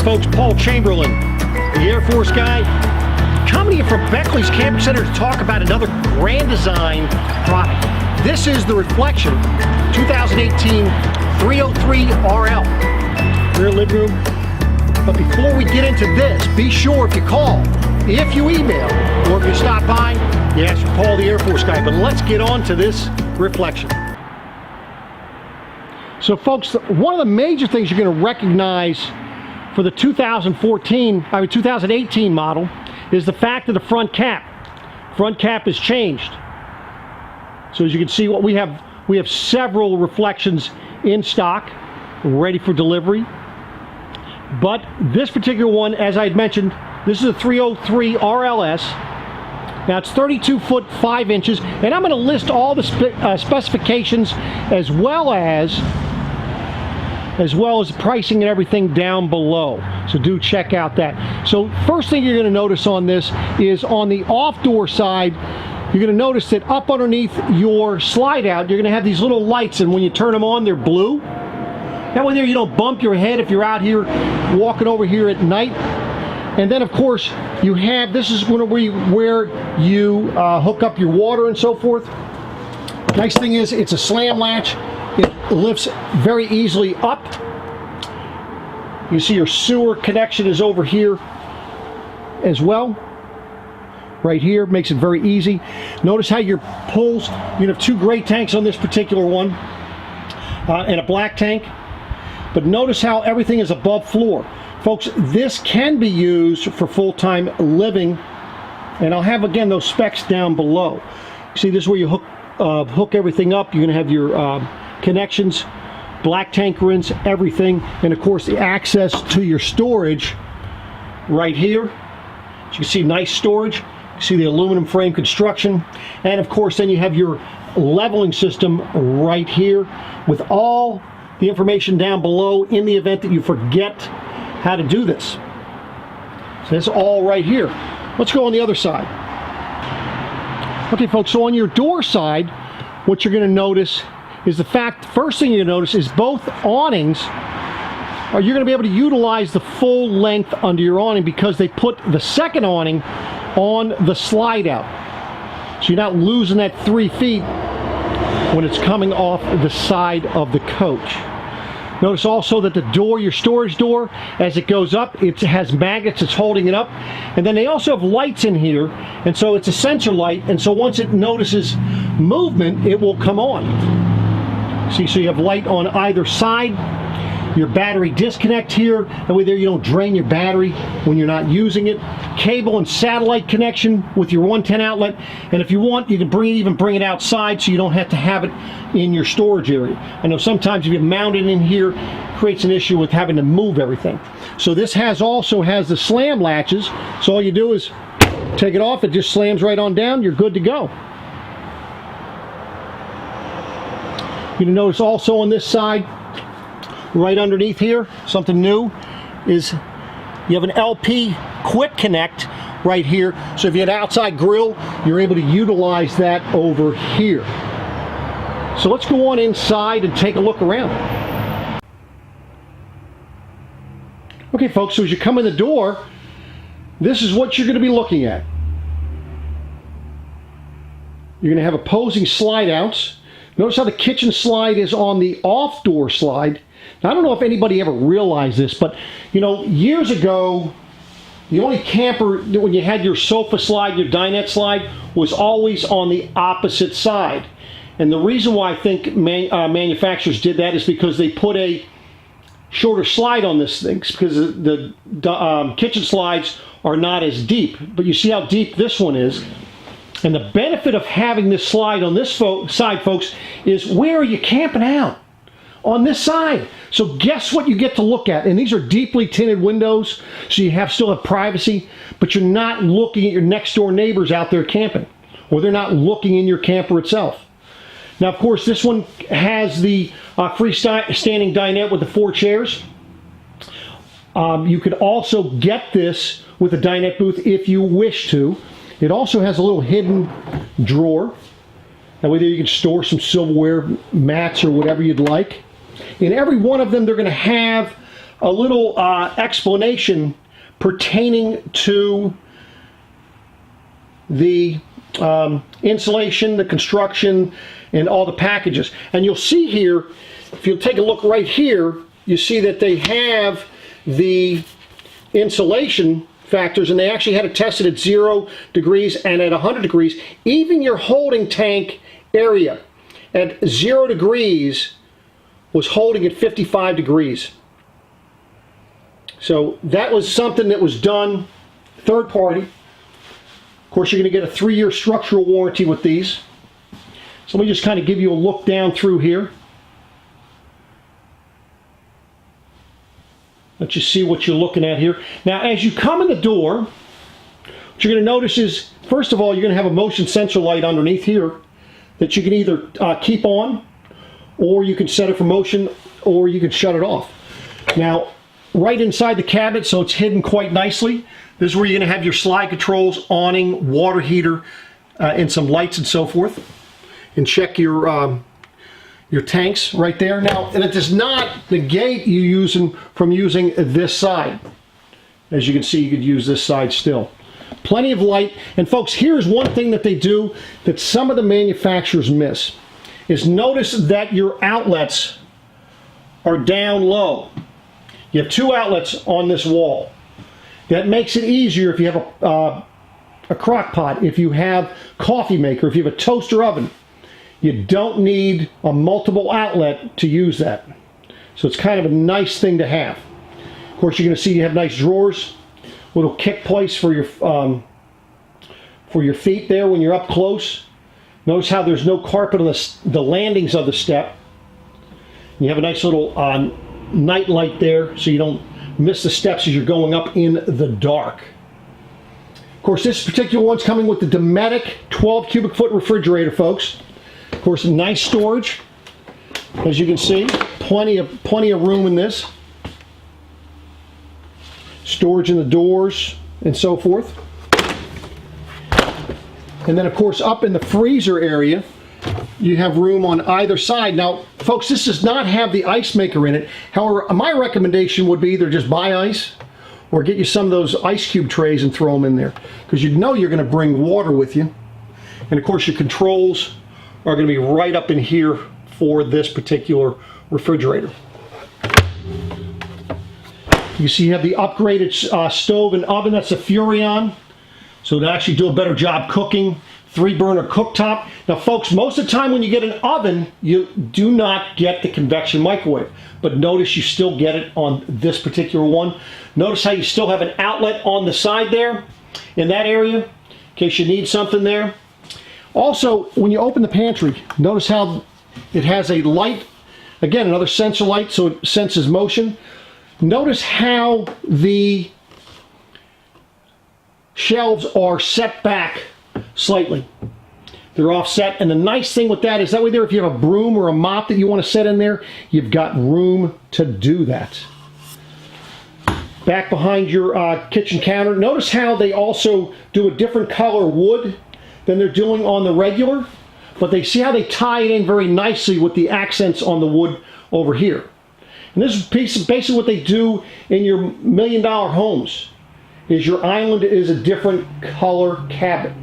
folks, Paul Chamberlain, the Air Force guy, coming in from Beckley's Camping Center to talk about another Grand Design product. This is the Reflection 2018 303 RL. Rear living room. But before we get into this, be sure if you call, if you email, or if you stop by, you ask for Paul the Air Force guy. But let's get on to this Reflection. So folks, one of the major things you're going to recognize for the 2018 model is the fact of the front cap. Front cap is changed. So as you can see, what we have several Reflections in stock, ready for delivery. But this particular one, as I had mentioned, this is a 303 RLS. Now it's 32 foot 5 inches, and I'm going to list all the specifications as well as pricing and everything down below. So do check out that. So first thing you're going to notice on this is on the off-door side, you're going to notice that up underneath your slide out, you're going to have these little lights, and when you turn them on, they're blue. That way there you don't bump your head if you're out here walking over here at night. And then of course you have, this is where you hook up your water and so forth. Nice thing is it's a slam latch. It lifts very easily up. You see your sewer connection is over here as well. Right here, makes it very easy. Notice how your pulls, you have two gray tanks on this particular one and a black tank. But notice how everything is above floor. Folks, this can be used for full-time living, and I'll have again those specs down below. See, this is where you hook everything up. You're going to have your connections, black tank rinse, everything, and of course the access to your storage right here. As you can see, nice storage. You see the aluminum frame construction, and of course then you have your leveling system right here with all the information down below in the event that you forget how to do this. So that's all right here. Let's go on the other side. Okay folks, so on your door side, what you're going to notice is the fact, first thing you're going to notice is both awnings are, you're going to be able to utilize the full length under your awning because they put the second awning on the slide out. So you're not losing that 3 feet when it's coming off the side of the coach. Notice also that the door, your storage door, as it goes up, it has magnets that's holding it up. And then they also have lights in here, and so it's a sensor light, and so once it notices movement, it will come on. See, so you have light on either side. Your battery disconnect here, that way there you don't drain your battery when you're not using it. Cable and satellite connection with your 110 outlet, and if you want, you can even bring it outside so you don't have to have it in your storage area. I know sometimes if you mount it in here, it creates an issue with having to move everything. So this also has the slam latches, so all you do is take it off, it just slams right on down, you're good to go. You can notice also on this side, right underneath here, something new is you have an LP quick connect right here. So if you had an outside grill, you're able to utilize that over here. So let's go on inside and take a look around. Okay folks, so as you come in the door, this is what you're going to be looking at. You're going to have opposing slide outs. Notice how the kitchen slide is on the off door slide. Now, I don't know if anybody ever realized this, but you know, years ago, the only camper, when you had your sofa slide, your dinette slide, was always on the opposite side. And the reason why I think manufacturers did that is because they put a shorter slide on this thing, because the kitchen slides are not as deep. But you see how deep this one is. And the benefit of having this slide on this side, folks, is where are you camping out? On this side. So guess what you get to look at? And these are deeply tinted windows, so you still have privacy, but you're not looking at your next door neighbors out there camping, or they're not looking in your camper itself. Now, of course, this one has the freestanding dinette with the 4 chairs. You could also get this with a dinette booth if you wish to. It also has a little hidden drawer. That way there you can store some silverware, mats, or whatever you'd like. In every one of them, they're going to have a little explanation pertaining to the insulation, the construction, and all the packages. And you'll see here, if you'll take a look right here, you see that they have the insulation factors, and they actually had it tested at 0 degrees and at 100 degrees. Even your holding tank area at 0 degrees was holding at 55 degrees. So that was something that was done third party. Of course, you're going to get a 3-year structural warranty with these. So let me just kind of give you a look down through here. Let you see what you're looking at here. Now, as you come in the door, what you're going to notice is, first of all, you're going to have a motion sensor light underneath here that you can either keep on, or you can set it for motion, or you can shut it off. Now, right inside the cabinet, so it's hidden quite nicely, this is where you're going to have your slide controls, awning, water heater, and some lights and so forth. And check your tanks right there. Now, and it does not negate you from using this side. As you can see, you could use this side still. Plenty of light. And folks, here's one thing that they do that some of the manufacturers miss, is notice that your outlets are down low. You have 2 outlets on this wall. That makes it easier if you have a crock pot, if you have coffee maker, if you have a toaster oven. You don't need a multiple outlet to use that. So it's kind of a nice thing to have. Of course, you're going to see you have nice drawers, little kick place for your feet there when you're up close. Notice how there's no carpet on the landings of the step. You have a nice little night light there so you don't miss the steps as you're going up in the dark. Of course, this particular one's coming with the Dometic 12 cubic foot refrigerator, folks. Of course, nice storage, as you can see, plenty of room in this. Storage in the doors and so forth. And then, of course, up in the freezer area, you have room on either side. Now, folks, this does not have the ice maker in it. However, my recommendation would be either just buy ice or get you some of those ice cube trays and throw them in there, because you know you're going to bring water with you. And of course, your controls are going to be right up in here for this particular refrigerator. You see you have the upgraded stove and oven. That's a Furrion, so to actually do a better job cooking. 3-burner cooktop. Now, folks, most of the time when you get an oven, you do not get the convection microwave. But notice you still get it on this particular one. Notice how you still have an outlet on the side there in that area in case you need something there. Also, when you open the pantry, notice how it has a light, again, another sensor light, so it senses motion. Notice how the shelves are set back slightly. They're offset, and the nice thing with that is that way there, if you have a broom or a mop that you want to set in there, you've got room to do that. Back behind your kitchen counter, notice how they also do a different color wood than they're doing on the regular, but they see how they tie it in very nicely with the accents on the wood over here. And this is basically what they do in your $1 million homes, is your island is a different color cabinet.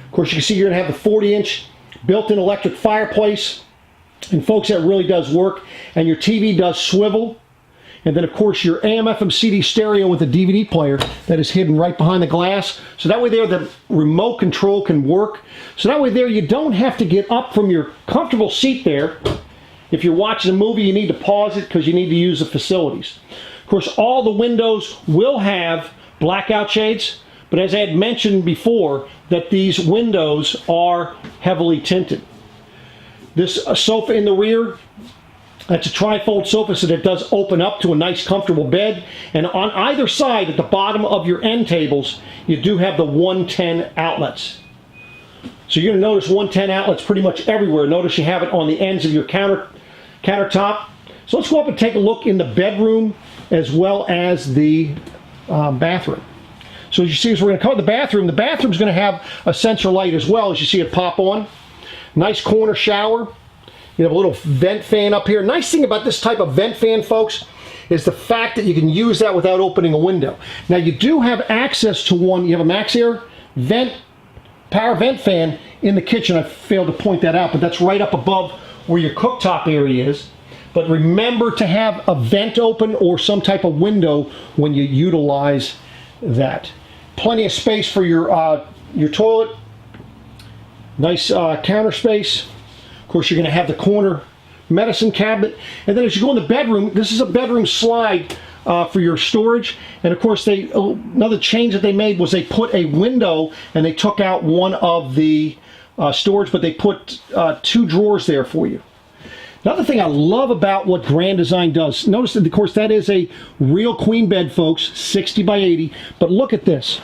Of course, you can see you're going to have the 40-inch built-in electric fireplace, and folks, that really does work. And your TV does swivel. And then, of course, your AM/FM CD stereo with a DVD player that is hidden right behind the glass. So that way there, the remote control can work. So that way there, you don't have to get up from your comfortable seat there. If you're watching a movie, you need to pause it because you need to use the facilities. Of course, all the windows will have blackout shades, but as I had mentioned before, that these windows are heavily tinted. This sofa in the rear, that's a trifold sofa, so that it does open up to a nice comfortable bed. And on either side, at the bottom of your end tables, you do have the 110 outlets. So you're going to notice 110 outlets pretty much everywhere. Notice you have it on the ends of your countertop. So let's go up and take a look in the bedroom as well as the bathroom. So as you see, as we're going to cover the bathroom, the bathroom's going to have a sensor light as well, as you see it pop on. Nice corner shower. You have a little vent fan up here. Nice thing about this type of vent fan, folks, is the fact that you can use that without opening a window. Now you do have access to one, you have a max air vent, power vent fan in the kitchen. I failed to point that out, but that's right up above where your cooktop area is. But remember to have a vent open or some type of window when you utilize that. Plenty of space for your toilet. Nice counter space. Of course, you're going to have the corner medicine cabinet. And then as you go in the bedroom, this is a bedroom slide for your storage. And of course, another change that they made was they put a window and they took out one of the storage, but they put 2 drawers there for you. Another thing I love about what Grand Design does, notice that of course that is a real queen bed, folks, 60 by 80, but look at this.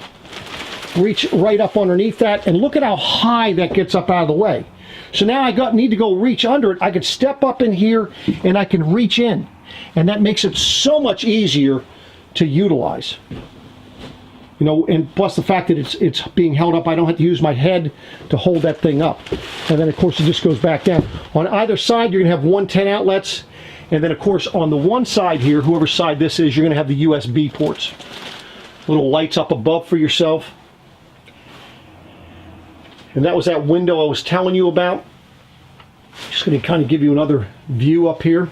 Reach right up underneath that and look at how high that gets up out of the way. So now I need to go reach under it. I could step up in here and I can reach in, and that makes it so much easier to utilize. You know, and plus the fact that it's being held up, I don't have to use my head to hold that thing up. And then of course it just goes back down. On either side you're going to have 110 outlets, and then of course on the one side here, whoever side this is, you're going to have the USB ports. Little lights up above for yourself. And that was that window I was telling you about. Just going to kind of give you another view up here.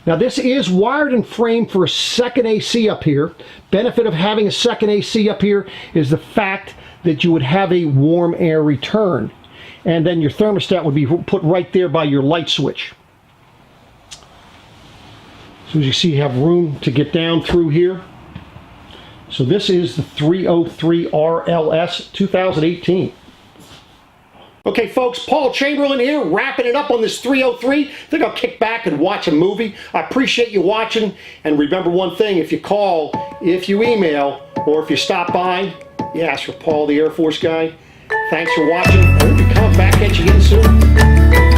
Now this is wired and framed for a second AC up here. Benefit of having a second AC up here is the fact that you would have a warm air return. And then your thermostat would be put right there by your light switch. So as you see, you have room to get down through here. So this is the 303 RLS 2018. Okay, folks, Paul Chamberlain here, wrapping it up on this 303. I think I'll kick back and watch a movie. I appreciate you watching, and remember one thing, if you call, if you email, or if you stop by, you ask for Paul the Air Force Guy. Thanks for watching. I hope to come back at you again soon.